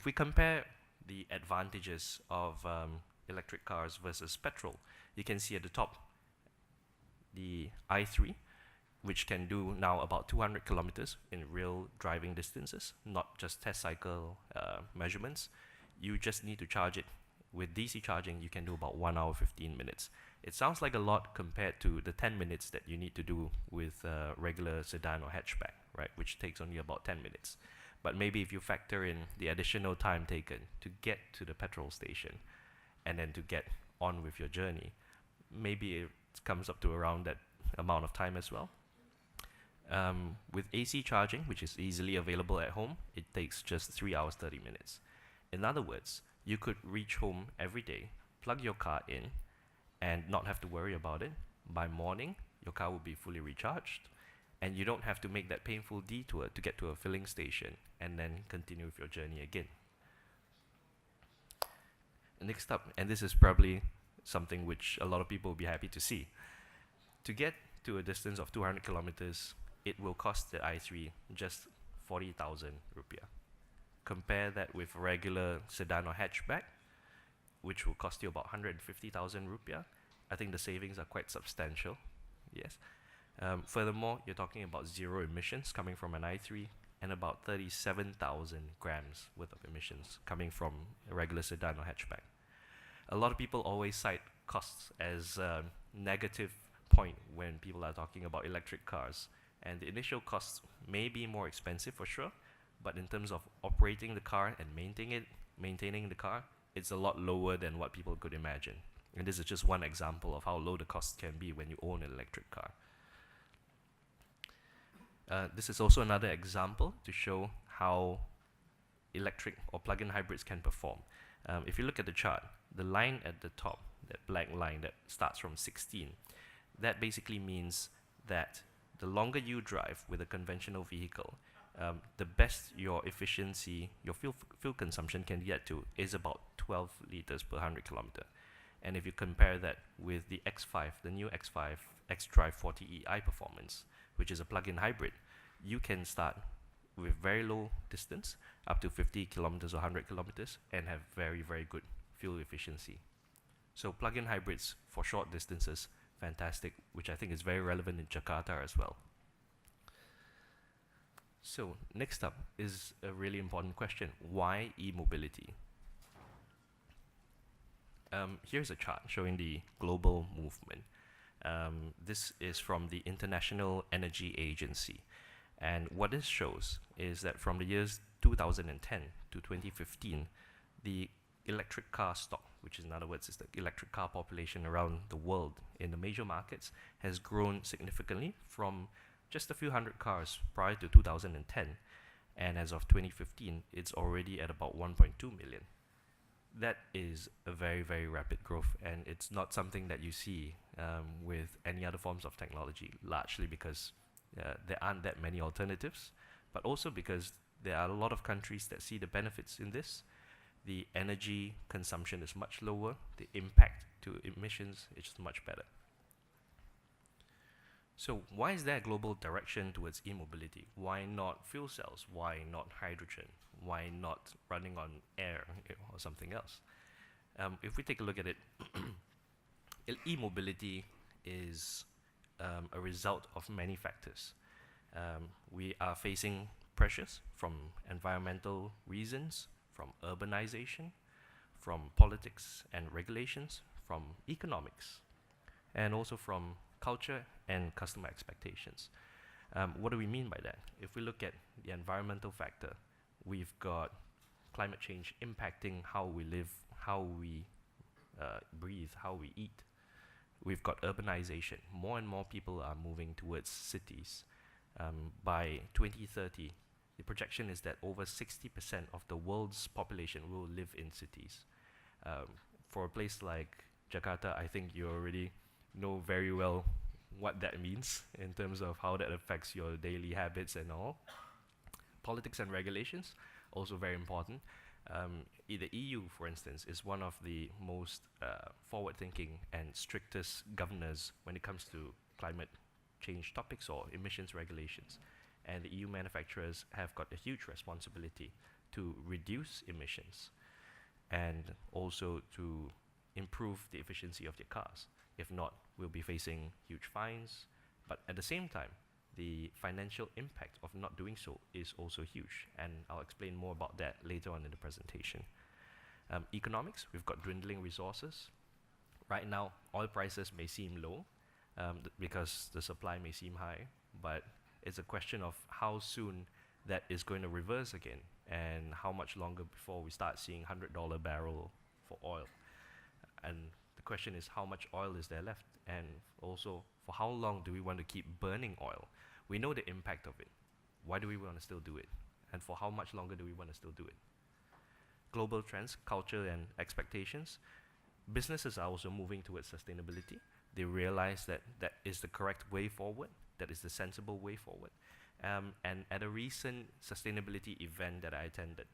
if we compare the advantages of electric cars versus petrol, you can see at the top the i3, which can do now about 200 kilometers in real driving distances, not just test cycle measurements. You just need to charge it. With DC charging, you can do about 1 hour 15 minutes. It sounds like a lot compared to the 10 minutes that you need to do with regular sedan or hatchback, right, which takes only about 10 minutes. But maybe if you factor in the additional time taken to get to the petrol station and then to get on with your journey, maybe it comes up to around that amount of time as well. With AC charging, which is easily available at home, it takes just 3 hours 30 minutes. In other words, you could reach home every day, plug your car in, and not have to worry about it. By morning, your car will be fully recharged, and you don't have to make that painful detour to get to a filling station and then continue with your journey again. Next up, and this is probably something which a lot of people will be happy to see. To get to a distance of 200 kilometers, it will cost the i3 just 40,000 rupiah. Compare that with regular sedan or hatchback, which will cost you about 150,000 rupiah. I think the savings are quite substantial. Yes. Furthermore, you're talking about zero emissions coming from an i3 and about 37,000 grams worth of emissions coming from a regular sedan or hatchback. A lot of people always cite costs as a negative point when people are talking about electric cars. And the initial costs may be more expensive for sure, but in terms of operating the car and maintaining the car, it's a lot lower than what people could imagine. And this is just one example of how low the cost can be when you own an electric car. This is also another example to show how electric or plug-in hybrids can perform. If you look at the chart, the line at the top, that black line that starts from 16, that basically means that the longer you drive with a conventional vehicle, the best your efficiency, your fuel consumption can get to is about 12 liters per 100 kilometer. And if you compare that with the X5, the new X5 xDrive 40eI performance, which is a plug-in hybrid, you can start with very low distance, up to 50 kilometers or 100 kilometers, and have very, very good fuel efficiency. So plug-in hybrids for short distances, fantastic, which I think is very relevant in Jakarta as well. So next up is a really important question. Why e-mobility? Here's a chart showing the global movement. This is from the International Energy Agency. And what this shows is that from the years 2010 to 2015, the electric car stock, which is in other words is the electric car population around the world in the major markets, has grown significantly from just a few hundred cars prior to 2010, and as of 2015, it's already at about 1.2 million. That is a very, very rapid growth, and it's not something that you see with any other forms of technology, largely because there aren't that many alternatives, but also because there are a lot of countries that see the benefits in this. The energy consumption is much lower, the impact to emissions is much better. So why is there a global direction towards e-mobility? Why not fuel cells? Why not hydrogen? Why not running on air or something else? If we take a look at it, e-mobility is a result of many factors. We are facing pressures from environmental reasons, from urbanization, from politics and regulations, from economics, and also from culture and customer expectations. What do we mean by that? If we look at the environmental factor, we've got climate change impacting how we live, how we breathe, how we eat. We've got urbanization. More and more people are moving towards cities. By 2030, the projection is that over 60% of the world's population will live in cities. For a place like Jakarta, I think you already know very well what that means in terms of how that affects your daily habits and all. Politics and regulations, also very important. The EU, for instance, is one of the most forward-thinking and strictest governors when it comes to climate change topics or emissions regulations. And the EU manufacturers have got a huge responsibility to reduce emissions and also to improve the efficiency of their cars. If not, we'll be facing huge fines. But at the same time, the financial impact of not doing so is also huge. And I'll explain more about that later on in the presentation. Economics, we've got dwindling resources. Right now, oil prices may seem low because the supply may seem high, but it's a question of how soon that is going to reverse again and how much longer before we start seeing $100 barrel for oil. And the question is, how much oil is there left? And also, for how long do we want to keep burning oil? We know the impact of it. Why do we want to still do it? And for how much longer do we want to still do it? Global trends, culture, and expectations. Businesses are also moving towards sustainability. They realize that that is the correct way forward, that is the sensible way forward. And at a recent sustainability event that I attended,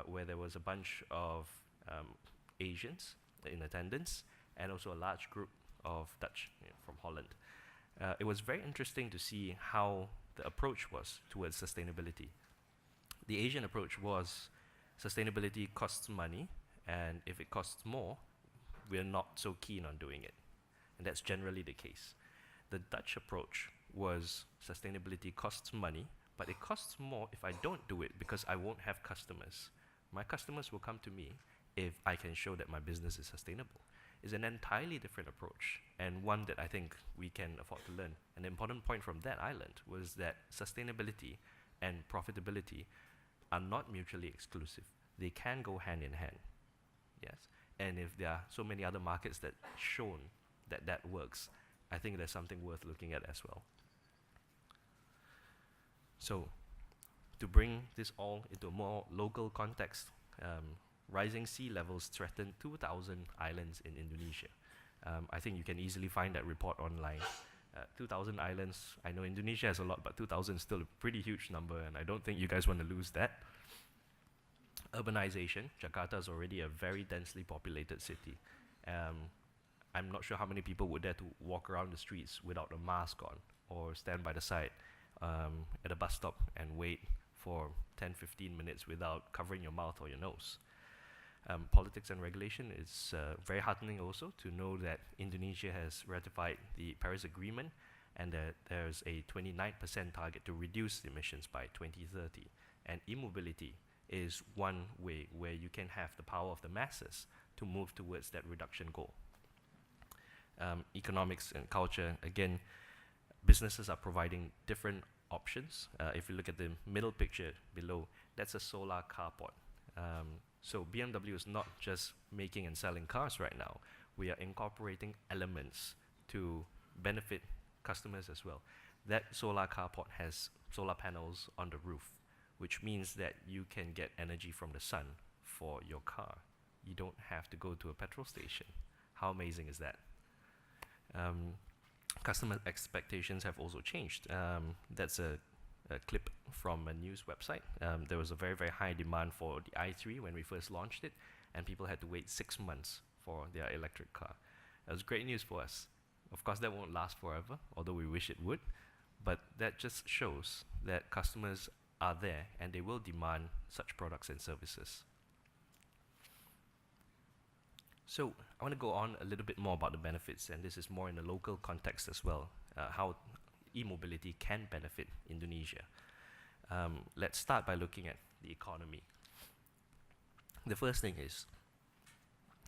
where there was a bunch of Asians in attendance, and also a large group of Dutch from Holland. It was very interesting to see how the approach was towards sustainability. The Asian approach was sustainability costs money, and if it costs more, we're not so keen on doing it. And that's generally the case. The Dutch approach was sustainability costs money, but it costs more if I don't do it because I won't have customers. My customers will come to me if I can show that my business is sustainable. It's an entirely different approach, and one that I think we can afford to learn. An important point from that I learned was that sustainability and profitability are not mutually exclusive. They can go hand in hand. Yes. And if there are so many other markets that shown that that works, I think there's something worth looking at as well. So, to bring this all into a more local context, rising sea levels threaten 2,000 islands in Indonesia. I think you can easily find that report online. 2,000 islands, I know Indonesia has a lot, but 2,000 is still a pretty huge number, and I don't think you guys want to lose that. Urbanization, Jakarta is already a very densely populated city. I'm not sure how many people would dare to walk around the streets without a mask on or stand by the side at a bus stop and wait for 10-15 minutes without covering your mouth or your nose. Politics and regulation is very heartening also to know that Indonesia has ratified the Paris Agreement and that there's a 29% target to reduce emissions by 2030. And e-mobility is one way where you can have the power of the masses to move towards that reduction goal. Economics and culture, again, businesses are providing different options. If you look at the middle picture below, that's a solar carport. So BMW is not just making and selling cars right now. We are incorporating elements to benefit customers as well. That solar carport has solar panels on the roof, which means that you can get energy from the sun for your car. You don't have to go to a petrol station. How amazing is that? Customer expectations have also changed. That's a clip from a news website. There was a very, very high demand for the i3 when we first launched it, and people had to wait 6 months for their electric car. That was great news for us. Of course, that won't last forever, although we wish it would, but that just shows that customers are there and they will demand such products and services. So I want to go on a little bit more about the benefits, and this is more in the local context as well, how e-mobility can benefit Indonesia. Let's start by looking at the economy. The first thing is,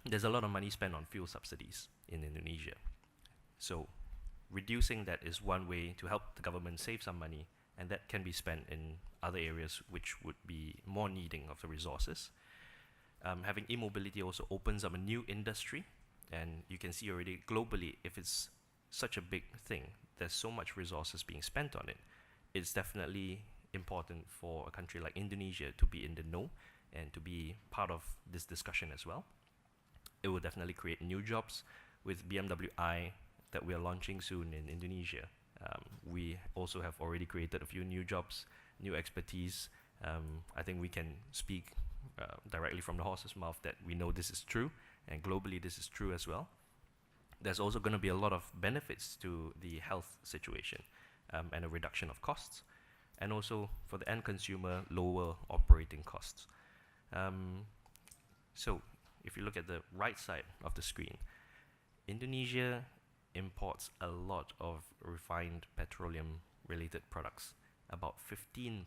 there's a lot of money spent on fuel subsidies in Indonesia. So reducing that is one way to help the government save some money, and that can be spent in other areas which would be more needing of the resources. Having e-mobility also opens up a new industry, and you can see already globally, if it's such a big thing, there's so much resources being spent on it. It's definitely important for a country like Indonesia to be in the know and to be part of this discussion as well. It will definitely create new jobs. With BMW i that we are launching soon in Indonesia, we also have already created a few new jobs, new expertise. I think we can speak directly from the horse's mouth that we know this is true, and globally this is true as well. There's also going to be a lot of benefits to the health situation and a reduction of costs, and also for the end consumer, lower operating costs. So if you look at the right side of the screen, Indonesia imports a lot of refined petroleum related products. About 15%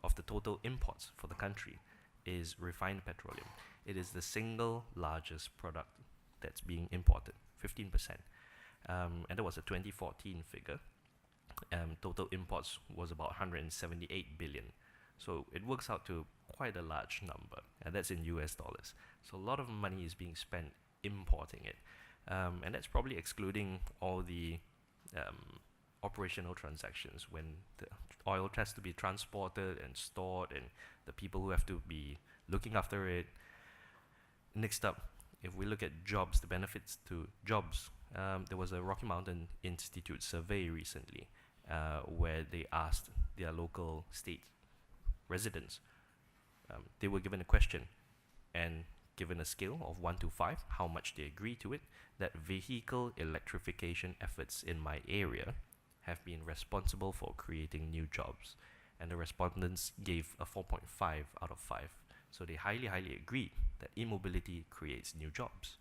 of the total imports for the country is refined petroleum. It is the single largest product that's being imported, 15%. And that was a 2014 figure. Total imports was about 178 billion. So it works out to quite a large number, and that's in US dollars. So a lot of money is being spent importing it. And that's probably excluding all the operational transactions when the oil has to be transported and stored, and the people who have to be looking after it. Next up, if we look at jobs, the benefits to jobs, there was a Rocky Mountain Institute survey recently where they asked their local state residents. They were given a question and given a scale of 1 to 5, how much they agree to it, that vehicle electrification efforts in my area have been responsible for creating new jobs. And the respondents gave a 4.5 out of 5. So they highly agreed that e-mobility creates new jobs.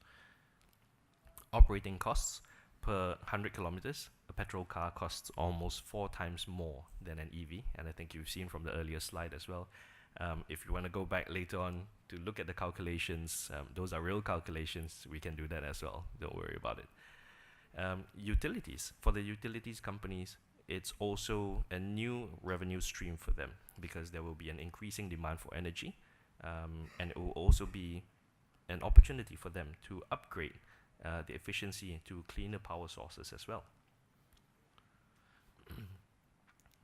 Operating costs per 100 kilometers, a petrol car costs almost 4 times more than an EV, and I think you've seen from the earlier slide as well. If you want to go back later on to look at the calculations, those are real calculations. We can do that as well. Don't worry about it. Utilities. For the utilities companies, it's also a new revenue stream for them because there will be an increasing demand for energy, and it will also be an opportunity for them to upgrade the efficiency to cleaner power sources as well.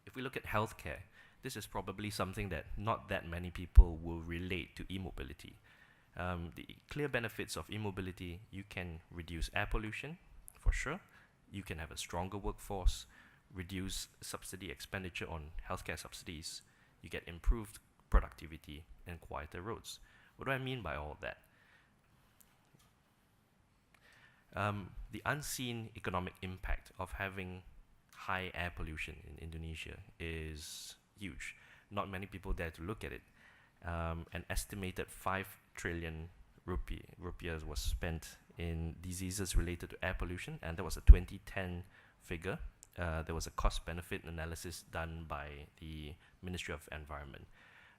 If we look at healthcare, this is probably something that not that many people will relate to e-mobility. The clear benefits of e-mobility: you can reduce air pollution, for sure. You can have a stronger workforce, reduce subsidy expenditure on healthcare subsidies. You get improved productivity and quieter roads. What do I mean by all that? The unseen economic impact of having high air pollution in Indonesia is huge. Not many people dare to look at it. An estimated 5 trillion rupiahs was spent in diseases related to air pollution, and that was a 2010 figure. There was a cost-benefit analysis done by the Ministry of Environment.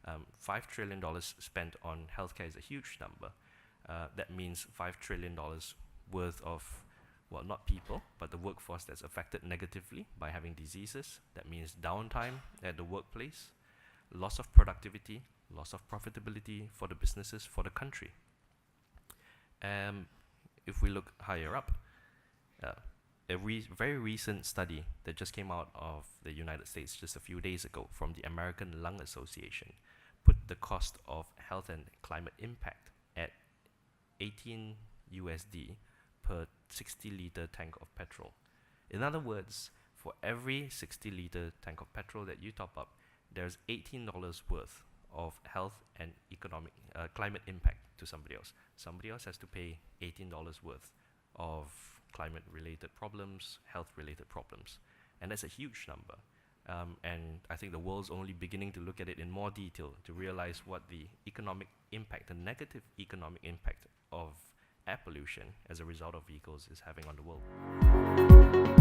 $5 trillion spent on healthcare is a huge number. That means $5 trillion worth of, well, not people, but the workforce that's affected negatively by having diseases. That means downtime at the workplace, loss of productivity, loss of profitability for the businesses, for the country. If we look higher up, a very recent study that just came out of the United States just a few days ago from the American Lung Association put the cost of health and climate impact at 18 USD per 60-liter tank of petrol. In other words, for every 60-liter tank of petrol that you top up, there's $18 worth of health and economic climate impact to somebody else. Somebody else has to pay $18 worth of climate-related problems, health-related problems, and that's a huge number. And I think the world's only beginning to look at it in more detail to realize what the economic impact, the negative economic impact of air pollution as a result of vehicles is having on the world.